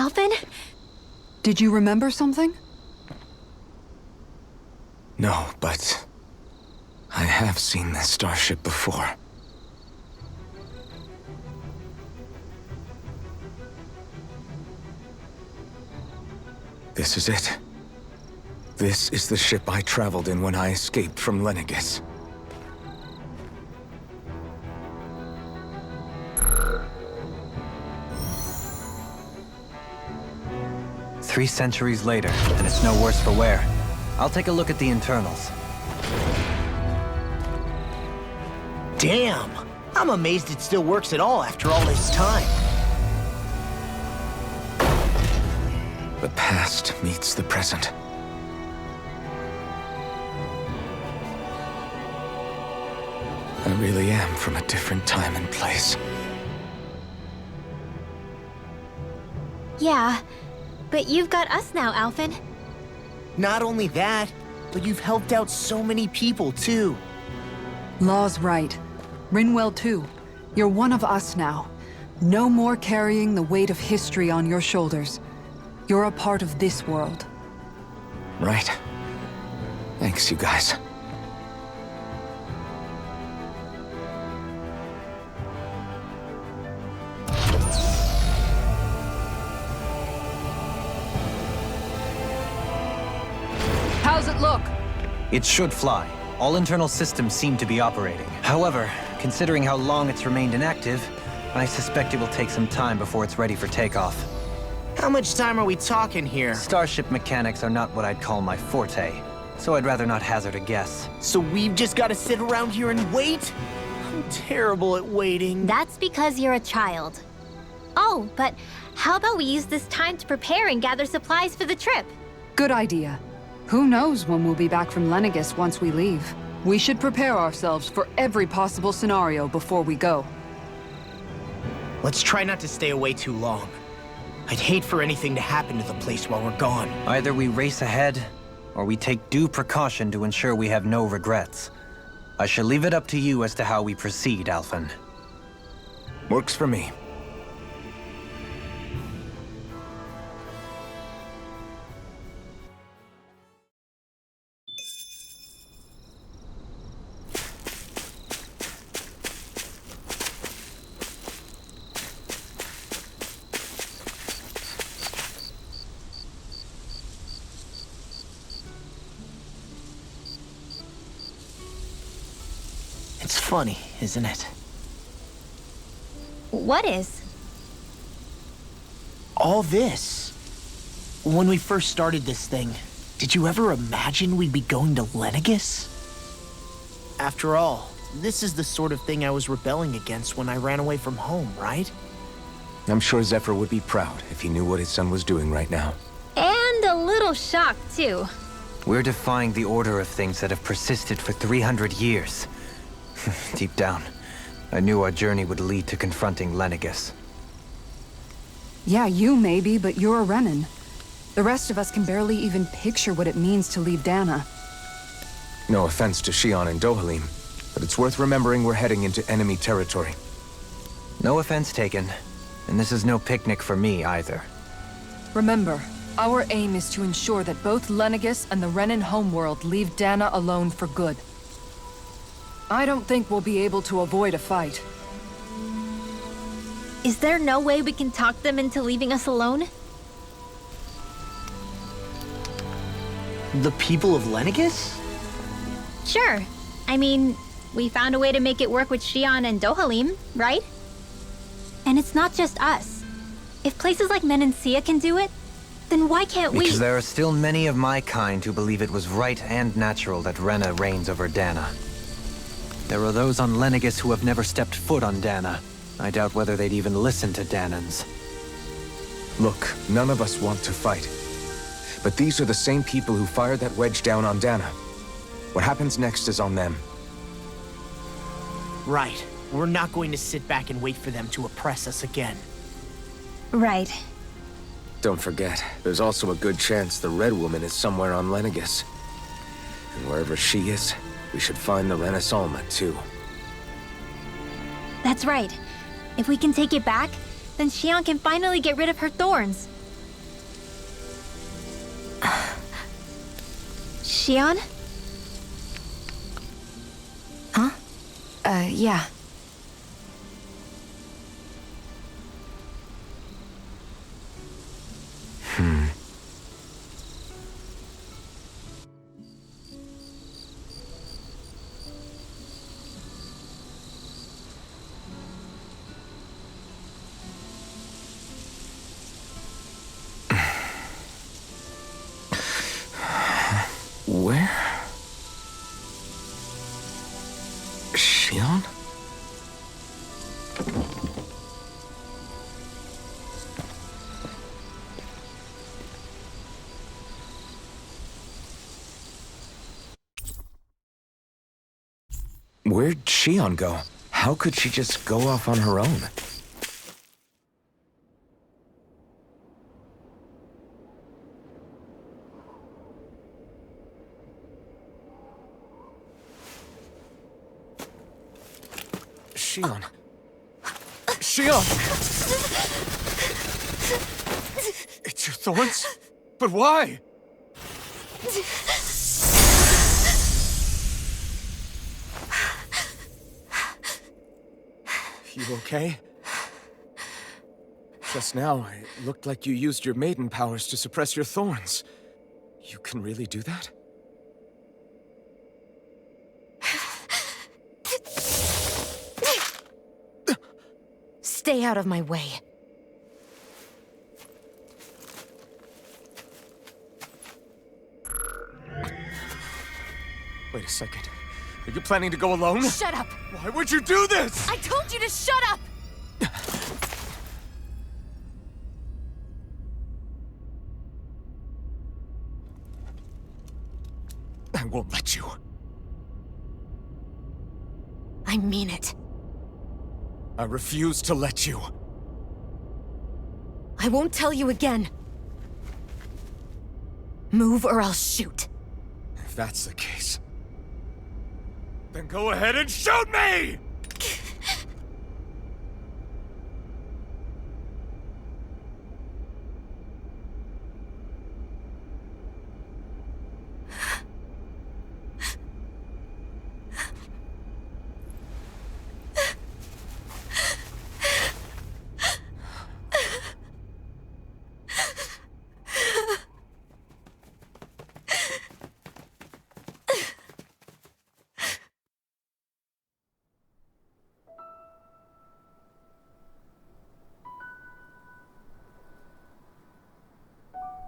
Alphen? Did you remember something? No, but I have seen this starship before. This is it. This is the ship I traveled in when I escaped from Lenegis. Three centuries later, and it's no worse for wear. I'll take a look at the internals. Damn! I'm amazed it still works at all after all this time. The past meets the present. I really am from a different time and place. Yeah, but you've got us now, Alphen. Not only that, but you've helped out so many people, too. Law's right. Rinwell too. You're one of us now. No more carrying the weight of history on your shoulders. You're a part of this world. Right. Thanks, you guys. How's it look? It should fly. All internal systems seem to be operating. However, considering how long it's remained inactive, I suspect it will take some time before it's ready for takeoff. How much time are we talking here? Starship mechanics are not what I'd call my forte, so I'd rather not hazard a guess. So we've just got to sit around here and wait? I'm terrible at waiting. That's because you're a child. Oh, but how about we use this time to prepare and gather supplies for the trip? Good idea. Who knows when we'll be back from Lenegis once we leave? We should prepare ourselves for every possible scenario before we go. Let's try not to stay away too long. I'd hate for anything to happen to the place while we're gone. Either we race ahead, or we take due precaution to ensure we have no regrets. I shall leave it up to you as to how we proceed, Alphen. Works for me. It's funny, isn't it? What is? All this. When we first started this thing, did you ever imagine we'd be going to Lenegis? After all, this is the sort of thing I was rebelling against when I ran away from home, right? I'm sure Zephyr would be proud if he knew what his son was doing right now. And a little shocked, too. We're defying the order of things that have persisted for 300 years. Deep down, I knew our journey would lead to confronting Lenegis. Yeah, you maybe, but you're a Renan. The rest of us can barely even picture what it means to leave Dana. No offense to Shionne and Dohalim, but it's worth remembering we're heading into enemy territory. No offense taken, and this is no picnic for me either. Remember, our aim is to ensure that both Lenegis and the Renan homeworld leave Dana alone for good. I don't think we'll be able to avoid a fight. Is there no way we can talk them into leaving us alone? The people of Lenegis? Sure. I mean, we found a way to make it work with Shionne and Dohalim, right? And it's not just us. If places like Menancia can do it, then why can't we? Because there are still many of my kind who believe it was right and natural that Rena reigns over Dana. There are those on Lenegis who have never stepped foot on Dana. I doubt whether they'd even listen to Danans. Look, none of us want to fight. But these are the same people who fired that wedge down on Dana. What happens next is on them. Right. We're not going to sit back and wait for them to oppress us again. Right. Don't forget, there's also a good chance the Red Woman is somewhere on Lenegis. And wherever she is, we should find the Renaissance too. That's right. If we can take it back, then Shionne can finally get rid of her thorns. Shionne? Huh? Yeah. Where? Shionne? Where'd Shionne go? How could she just go off on her own? Shionne. Shionne! It's your thorns? But why? You okay? Just now, it looked like you used your maiden powers to suppress your thorns. You can really do that? Stay out of my way. Wait a second. Are you planning to go alone? Shut up! Why would you do this? I told you to shut up! I won't let you. I mean it. I refuse to let you. I won't tell you again. Move or I'll shoot. If that's the case, then go ahead and shoot me!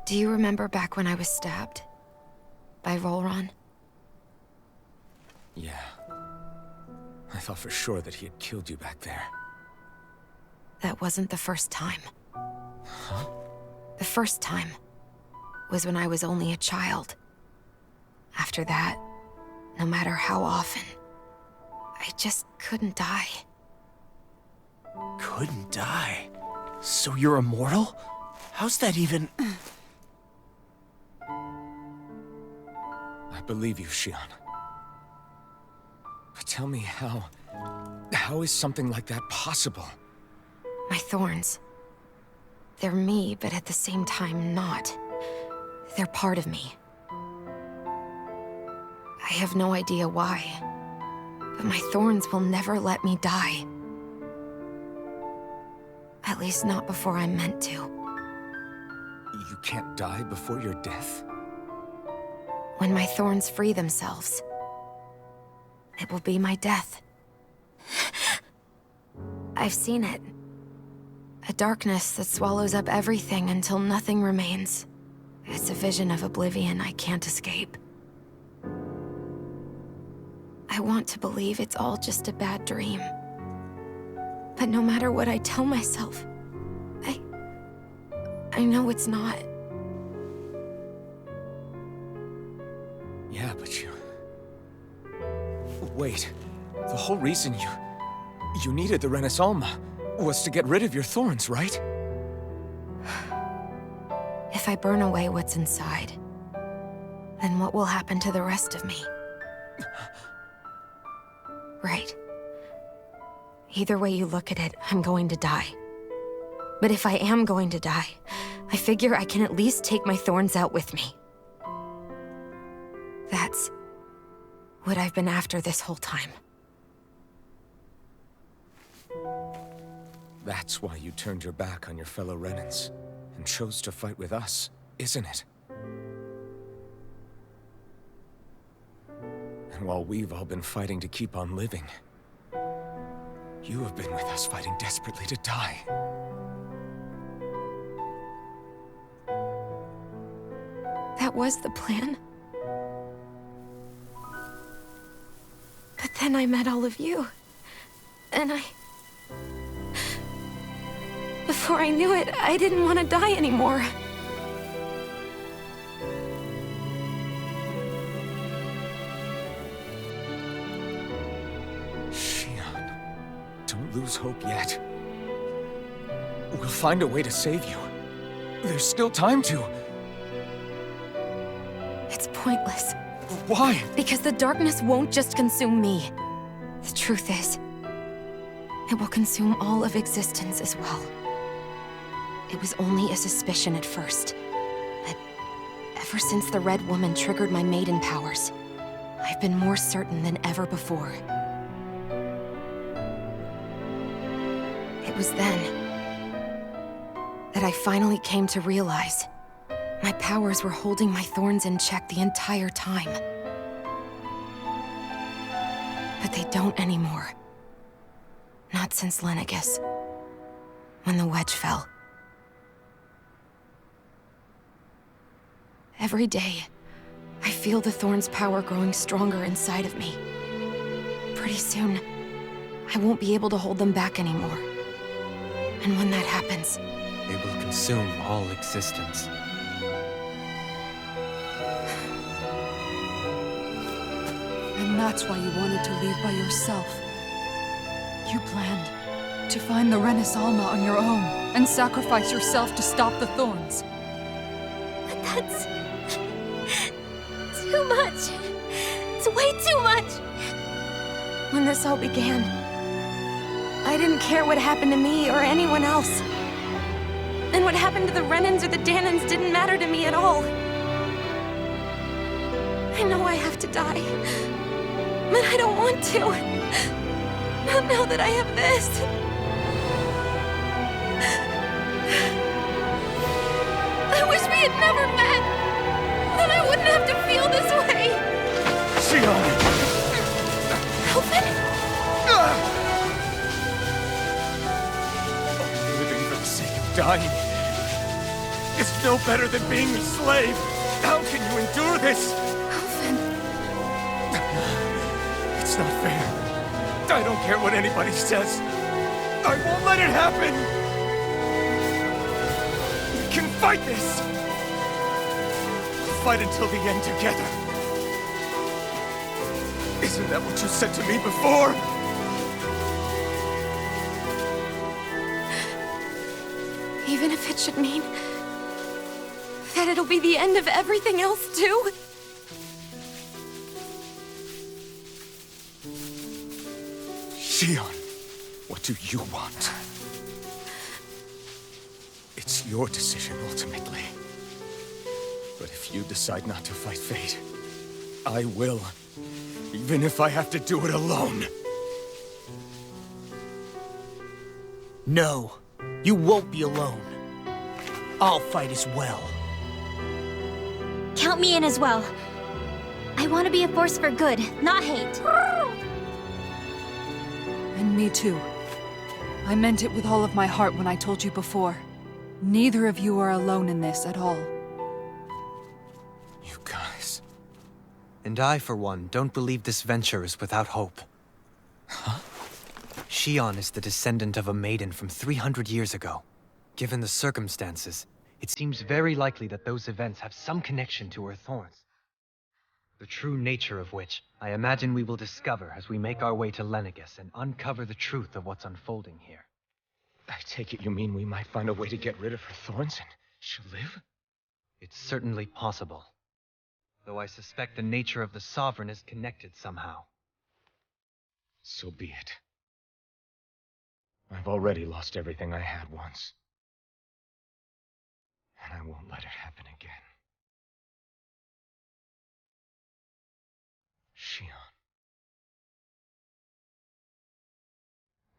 Do you remember back when I was stabbed? By Volron? Yeah. I thought for sure that he had killed you back there. That wasn't the first time. Huh? The first time was when I was only a child. After that, no matter how often, I just couldn't die. Couldn't die? So you're immortal? How's that even... I believe you, Shionne. But tell me how is something like that possible? My thorns. They're me, but at the same time not. They're part of me. I have no idea why, but my thorns will never let me die. At least not before I'm meant to. You can't die before your death? When my thorns free themselves, it will be my death. I've seen it. A darkness that swallows up everything until nothing remains. It's a vision of oblivion I can't escape. I want to believe it's all just a bad dream. But no matter what I tell myself, I know it's not. Yeah, but you... Wait. The whole reason you needed the Renaissance was to get rid of your thorns, right? If I burn away what's inside, then what will happen to the rest of me? Right. Either way you look at it, I'm going to die. But if I am going to die, I figure I can at least take my thorns out with me. what I've been after this whole time. That's why you turned your back on your fellow Renans and chose to fight with us, isn't it? And while we've all been fighting to keep on living, you have been with us fighting desperately to die. That was the plan. But then I met all of you. And before I knew it, I didn't want to die anymore. Shionne, don't lose hope yet. We'll find a way to save you. There's still time to. It's pointless. Why? Because the darkness won't just consume me. The truth is, it will consume all of existence as well. It was only a suspicion at first, but ever since the Red Woman triggered my maiden powers, I've been more certain than ever before. It was then that I finally came to realize my powers were holding my thorns in check the entire time. But they don't anymore. Not since Lenegis, when the wedge fell. Every day, I feel the thorn's power growing stronger inside of me. Pretty soon, I won't be able to hold them back anymore. And when that happens, They will consume all existence. And that's why you wanted to leave by yourself. You planned to find the Renaissance on your own and sacrifice yourself to stop the thorns. But that's... too much. It's way too much. when this all began, I didn't care what happened to me or anyone else. And what happened to the Renans or the Danans didn't matter to me at all. I know I have to die, but I don't want to. Not now that I have this. I wish we had never met. Then I wouldn't have to feel this way. Shionne! Alphen? Living for the sake of dying is no better than being a slave. How can you endure this? Alphen. It's not fair. I don't care what anybody says. I won't let it happen. We can fight this. We'll fight until the end together. Isn't that what you said to me before? Even if it should mean that it'll be the end of everything else, too? Shionne, what do you want? It's your decision, ultimately. But if you decide not to fight fate, I will. Even if I have to do it alone. No, you won't be alone. I'll fight as well. Count me in as well. I want to be a force for good, not hate. And me too. I meant it with all of my heart when I told you before. Neither of you are alone in this at all. You guys... And I, for one, don't believe this venture is without hope. Huh? Shionne is the descendant of a maiden from 300 years ago. Given the circumstances, it seems very likely that those events have some connection to her thorns. The true nature of which, I imagine we will discover as we make our way to Lenegis and uncover the truth of what's unfolding here. I take it you mean we might find a way to get rid of her thorns and she'll live? It's certainly possible. Though I suspect the nature of the Sovereign is connected somehow. So be it. I've already lost everything I had once. And I won't let it happen again. Shionne.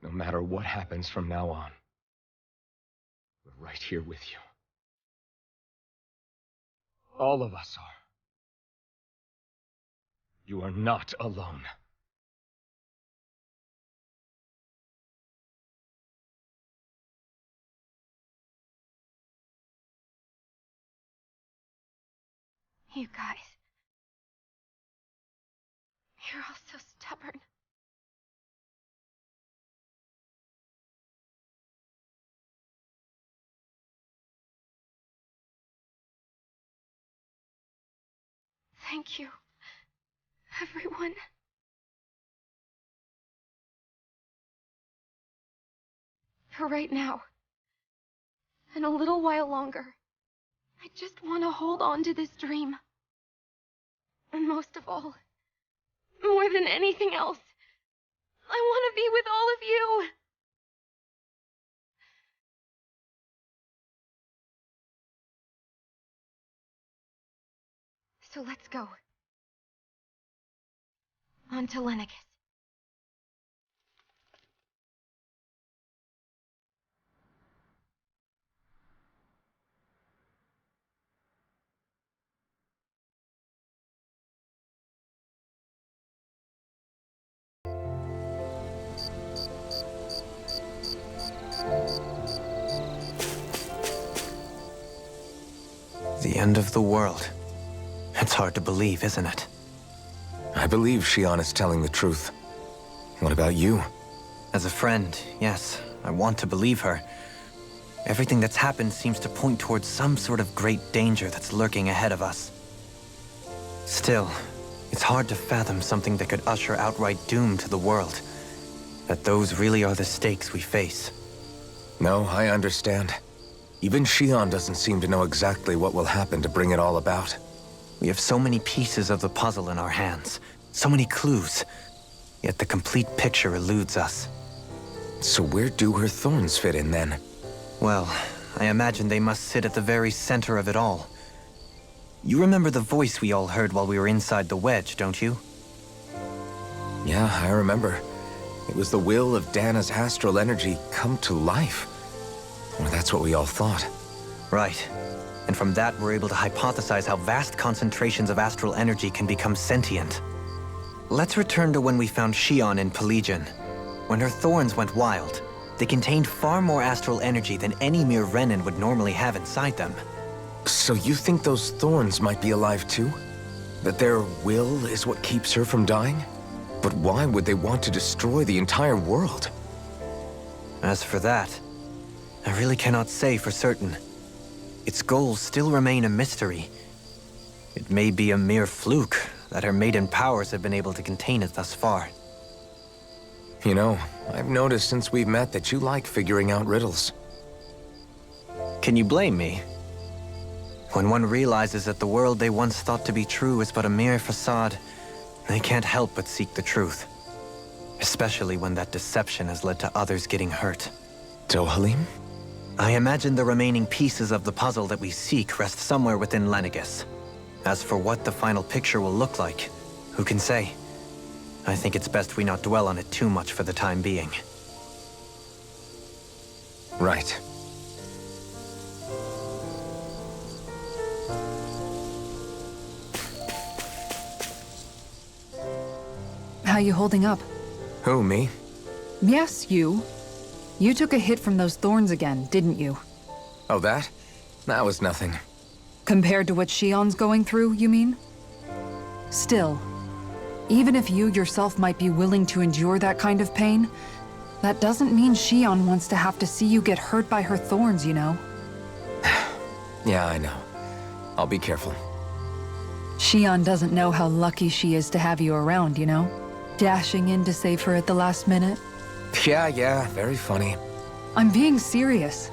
No matter what happens from now on, we're right here with you. All of us are. You are not alone. You guys. You're all so stubborn. Thank you, everyone. For right now, and a little while longer, I just want to hold on to this dream. And most of all, more than anything else, I want to be with all of you. So let's go. On to Lenegis. The end of the world. It's hard to believe, isn't it? I believe Shionne is telling the truth. What about you? As a friend, yes, I want to believe her. Everything that's happened seems to point towards some sort of great danger that's lurking ahead of us. Still, it's hard to fathom something that could usher outright doom to the world. That those really are the stakes we face. No, I understand. Even Shionne doesn't seem to know exactly what will happen to bring it all about. We have so many pieces of the puzzle in our hands, so many clues, yet the complete picture eludes us. So where do her thorns fit in then? Well, I imagine they must sit at the very center of it all. You remember the voice we all heard while we were inside the wedge, don't you? Yeah, I remember. It was the will of Dana's astral energy come to life. Or that's what we all thought. Right. And from that, we're able to hypothesize how vast concentrations of astral energy can become sentient. Let's return to when we found Shionne in Pelagian. When her thorns went wild, they contained far more astral energy than any mere Renin would normally have inside them. So you think those thorns might be alive too? That their will is what keeps her from dying? But why would they want to destroy the entire world? As for that, I really cannot say for certain. Its goals still remain a mystery. It may be a mere fluke that her maiden powers have been able to contain it thus far. You know, I've noticed since we've met that you like figuring out riddles. Can you blame me? When one realizes that the world they once thought to be true is but a mere facade, they can't help but seek the truth. Especially when that deception has led to others getting hurt. Dohalim? I imagine the remaining pieces of the puzzle that we seek rest somewhere within Lenegis. As for what the final picture will look like, who can say? I think it's best we not dwell on it too much for the time being. Right. How you holding up? Who, me? Yes, you. You took a hit from those thorns again, didn't you? Oh, that? That was nothing. Compared to what Shionne's going through, you mean? Still, even if you yourself might be willing to endure that kind of pain, that doesn't mean Shionne wants to have to see you get hurt by her thorns, you know? Yeah, I know. I'll be careful. Shionne doesn't know how lucky she is to have you around, you know? Dashing in to save her at the last minute. Yeah, very funny. I'm being serious.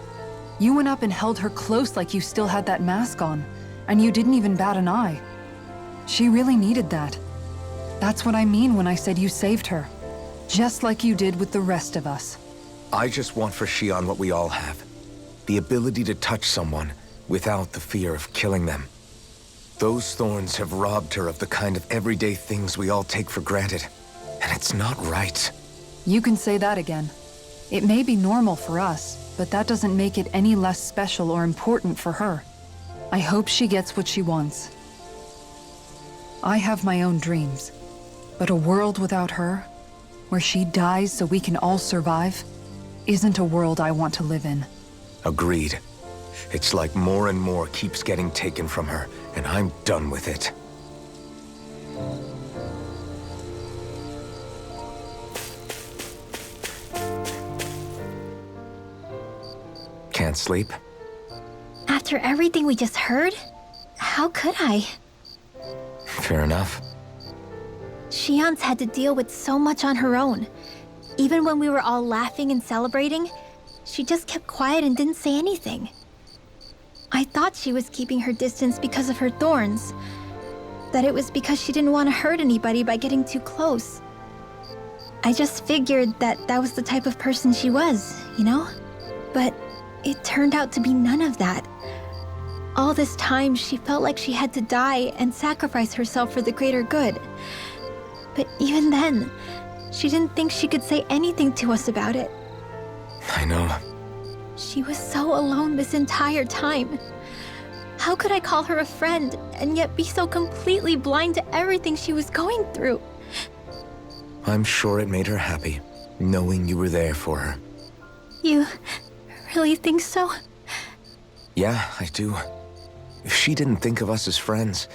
You went up and held her close like you still had that mask on, and you didn't even bat an eye. She really needed that. That's what I mean when I said you saved her. Just like you did with the rest of us. I just want for Shionne what we all have. The ability to touch someone without the fear of killing them. Those thorns have robbed her of the kind of everyday things we all take for granted. And it's not right. You can say that again. It may be normal for us, but that doesn't make it any less special or important for her. I hope she gets what she wants. I have my own dreams, but a world without her, where she dies so we can all survive, isn't a world I want to live in. Agreed. It's like more and more keeps getting taken from her, and I'm done with it. Can't sleep? After everything we just heard, how could I? Fair enough. Shionne's had to deal with so much on her own. Even when we were all laughing and celebrating, she just kept quiet and didn't say anything. I thought she was keeping her distance because of her thorns. That it was because she didn't want to hurt anybody by getting too close. I just figured that that was the type of person she was, you know? But it turned out to be none of that. All this time, she felt like she had to die and sacrifice herself for the greater good. But even then, she didn't think she could say anything to us about it. I know. She was so alone this entire time. How could I call her a friend and yet be so completely blind to everything she was going through? I'm sure it made her happy, knowing you were there for her. You really think so? Yeah, I do. If she didn't think of us as friends,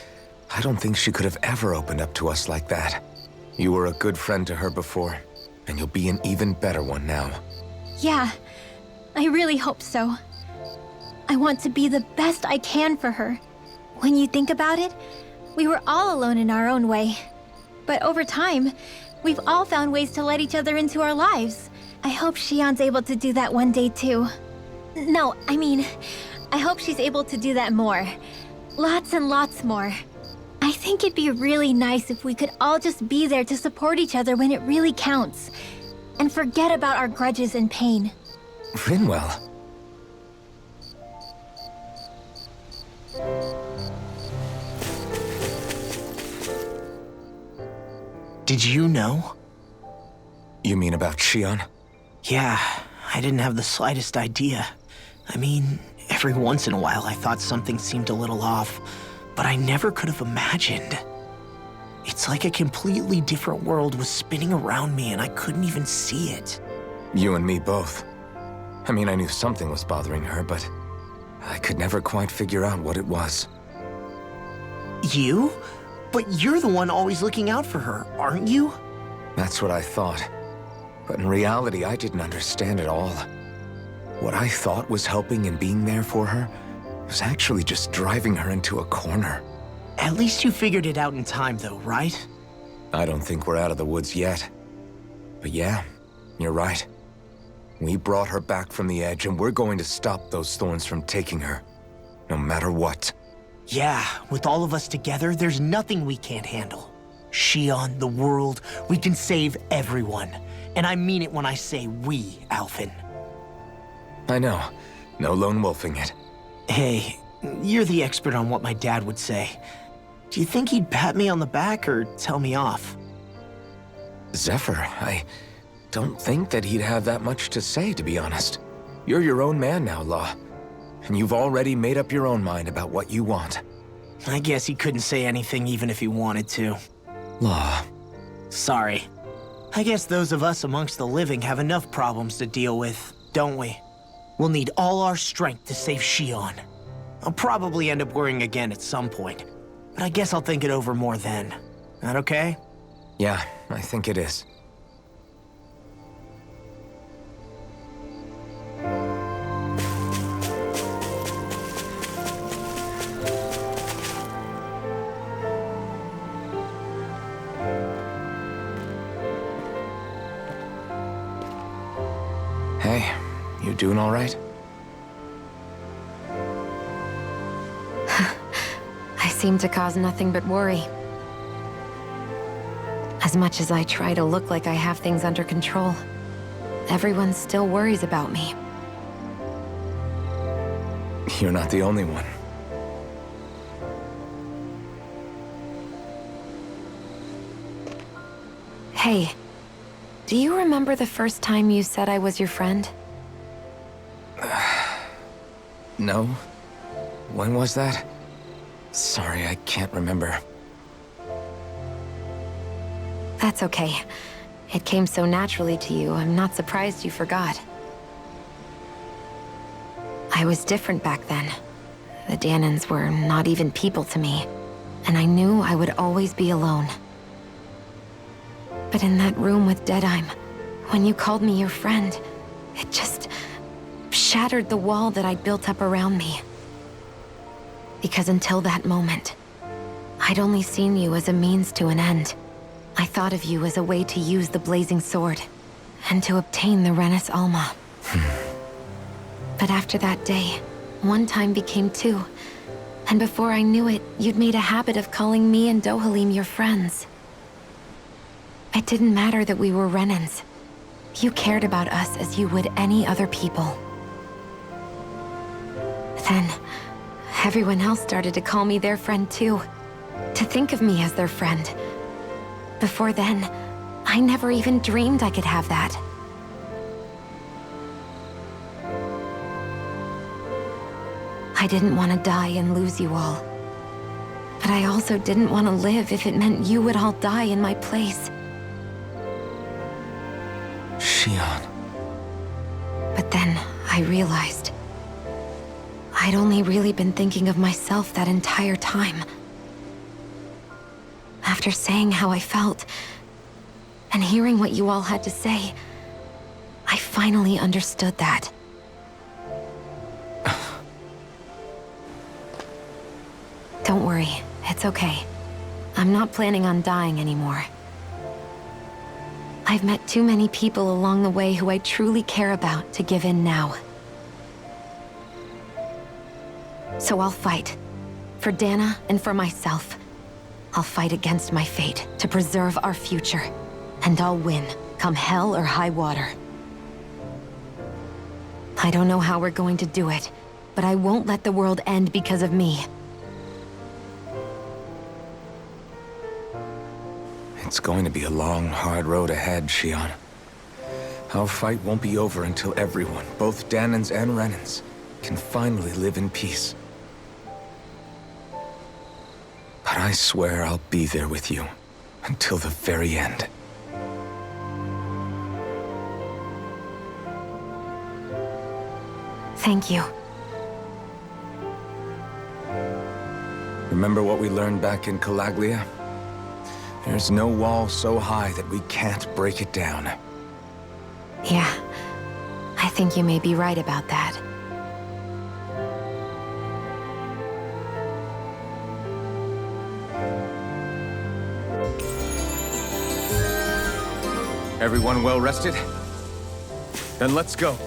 I don't think she could have ever opened up to us like that. You were a good friend to her before, and you'll be an even better one now. Yeah, I really hope so. I want to be the best I can for her. When you think about it, we were all alone in our own way. But over time, we've all found ways to let each other into our lives. I hope Shionne's able to do that one day too. No, I mean, I hope she's able to do that more. Lots and lots more. I think it'd be really nice if we could all just be there to support each other when it really counts. And forget about our grudges and pain. Rinwell. Did you know? You mean about Shionne? Yeah, I didn't have the slightest idea. I mean, every once in a while I thought something seemed a little off, but I never could have imagined. It's like a completely different world was spinning around me and I couldn't even see it. You and me both. I mean, I knew something was bothering her, but I could never quite figure out what it was. You? But you're the one always looking out for her, aren't you? That's what I thought. But in reality, I didn't understand it all. What I thought was helping and being there for her was actually just driving her into a corner. At least you figured it out in time, though, right? I don't think we're out of the woods yet. But yeah, you're right. We brought her back from the edge, and we're going to stop those thorns from taking her, no matter what. Yeah, with all of us together, there's nothing we can't handle. Shionne, the world, we can save everyone. And I mean it when I say we, Alphen. I know. No lone wolfing it. Hey, you're the expert on what my dad would say. Do you think he'd pat me on the back or tell me off? Zephyr, I don't think that he'd have that much to say, to be honest. You're your own man now, Law. And you've already made up your own mind about what you want. I guess he couldn't say anything even if he wanted to. Law. Sorry. I guess those of us amongst the living have enough problems to deal with, don't we? We'll need all our strength to save Shionne. I'll probably end up worrying again at some point, but I guess I'll think it over more then. That okay? Yeah, I think it is. Hey, you doing all right? I seem to cause nothing but worry. As much as I try to look like I have things under control, everyone still worries about me. You're not the only one. Hey, Do you remember the first time you said I was your friend? No? When was that? Sorry, I can't remember. That's okay. It came so naturally to you, I'm not surprised you forgot. I was different back then. The Danans were not even people to me, and I knew I would always be alone. But in that room with Deadheim, when you called me your friend, it just shattered the wall that I'd built up around me. Because until that moment, I'd only seen you as a means to an end. I thought of you as a way to use the blazing sword, and to obtain the Renis Alma. But after that day, one time became two, and before I knew it, you'd made a habit of calling me and Dohalim your friends. It didn't matter that we were Renans. You cared about us as you would any other people. Then, everyone else started to call me their friend too, to think of me as their friend. Before then, I never even dreamed I could have that. I didn't want to die and lose you all. But I also didn't want to live if it meant you would all die in my place. Shionne. But then I realized I'd only really been thinking of myself that entire time. After saying how I felt, and hearing what you all had to say, I finally understood that. Don't worry, it's okay. I'm not planning on dying anymore. I've met too many people along the way who I truly care about to give in now. So I'll fight. For Dana and for myself. I'll fight against my fate to preserve our future. And I'll win, come hell or high water. I don't know how we're going to do it, but I won't let the world end because of me. It's going to be a long, hard road ahead, Shionne. Our fight won't be over until everyone, both Danans and Renans, can finally live in peace. But I swear I'll be there with you, until the very end. Thank you. Remember what we learned back in Calaglia? There's no wall so high that we can't break it down. Yeah, I think you may be right about that. Everyone well rested? Then let's go.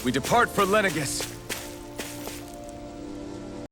We depart for Lenegis.